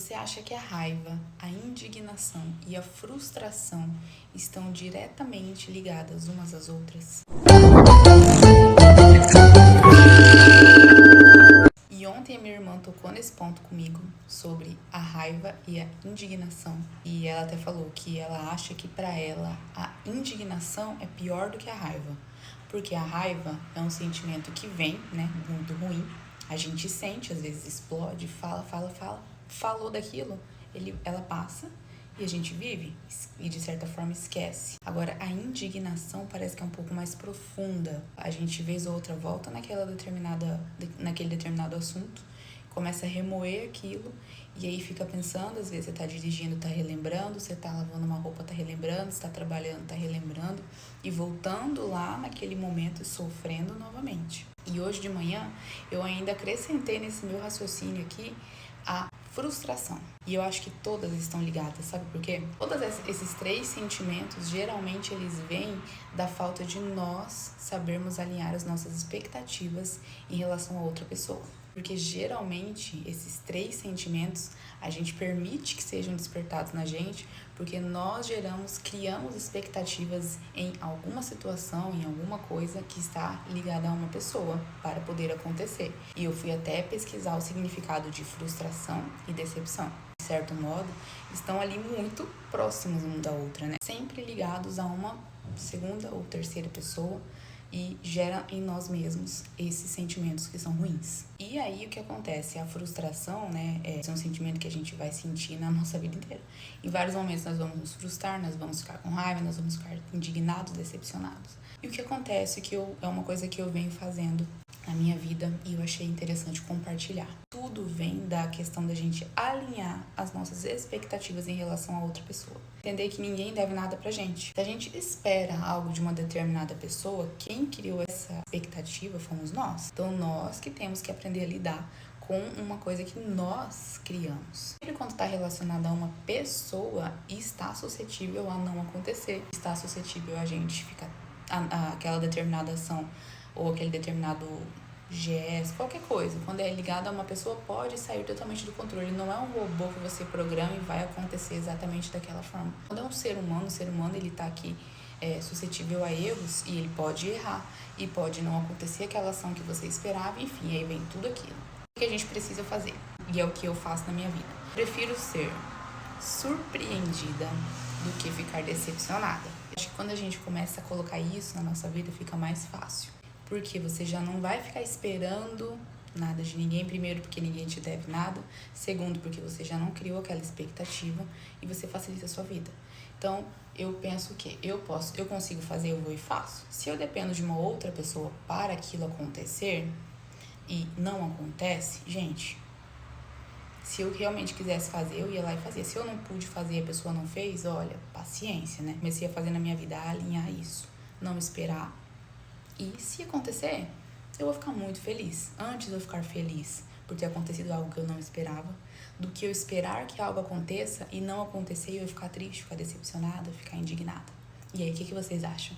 Você acha que a raiva, a indignação e a frustração estão diretamente ligadas umas às outras? E ontem a minha irmã tocou nesse ponto comigo sobre a raiva e a indignação. E ela até falou que ela acha que para ela a indignação é pior do que a raiva. Porque a raiva é um sentimento que vem, né, muito ruim. A gente sente, às vezes explode, fala. Falou daquilo, ela passa e a gente vive e de certa forma esquece. Agora, a indignação parece que é um pouco mais profunda. A gente vez ou outra volta naquele determinado assunto, começa a remoer aquilo e aí fica pensando, às vezes você tá dirigindo, tá relembrando, você tá lavando uma roupa, tá relembrando, você tá trabalhando, tá relembrando e voltando lá naquele momento e sofrendo novamente. E hoje de manhã eu ainda acrescentei nesse meu raciocínio aqui a frustração. E eu acho que todas estão ligadas, sabe por quê? Todos esses três sentimentos, geralmente eles vêm da falta de nós sabermos alinhar as nossas expectativas em relação a outra pessoa. Porque geralmente esses três sentimentos a gente permite que sejam despertados na gente porque nós criamos expectativas em alguma situação, em alguma coisa que está ligada a uma pessoa para poder acontecer. E eu fui até pesquisar o significado de frustração e decepção. De certo modo, estão ali muito próximos uma da outra, né? Sempre ligados a uma segunda ou terceira pessoa e gera em nós mesmos esses sentimentos que são ruins. E aí o que acontece? A frustração, né, é um sentimento que a gente vai sentir na nossa vida inteira. Em vários momentos nós vamos nos frustrar, nós vamos ficar com raiva, nós vamos ficar indignados, decepcionados. E o que acontece é uma coisa que eu venho fazendo na minha vida e eu achei interessante compartilhar. Tudo vem da questão da gente alinhar as nossas expectativas em relação a outra pessoa. Entender que ninguém deve nada pra gente. Se a gente espera algo de uma determinada pessoa, quem criou essa expectativa fomos nós. Então nós que temos que aprender a lidar com uma coisa que nós criamos. Sempre quando está relacionado a uma pessoa, está suscetível a não acontecer. Está suscetível a gente ficar aquela determinada ação ou aquele determinado gesto, qualquer coisa. Quando é ligado a uma pessoa, pode sair totalmente do controle. Não é um robô que você programa e vai acontecer exatamente daquela forma. Quando é um ser humano, ele tá aqui suscetível a erros e ele pode errar e pode não acontecer aquela ação que você esperava, enfim, aí vem tudo aquilo. O que a gente precisa fazer? E é o que eu faço na minha vida. Prefiro ser surpreendida do que ficar decepcionada. Acho que quando a gente começa a colocar isso na nossa vida, fica mais fácil. Porque você já não vai ficar esperando nada de ninguém. Primeiro, porque ninguém te deve nada. Segundo, porque você já não criou aquela expectativa e você facilita a sua vida. Então, eu penso que eu consigo fazer, eu vou e faço. Se eu dependo de uma outra pessoa para aquilo acontecer e não acontece, gente, se eu realmente quisesse fazer, eu ia lá e fazia. Se eu não pude fazer e a pessoa não fez, olha, paciência, né? Comecei a fazer na minha vida, a alinhar isso. Não esperar. E se acontecer, eu vou ficar muito feliz. Antes de eu ficar feliz por ter acontecido algo que eu não esperava, do que eu esperar que algo aconteça e não acontecer e eu ficar triste, ficar decepcionada, ficar indignada. E aí, o que vocês acham?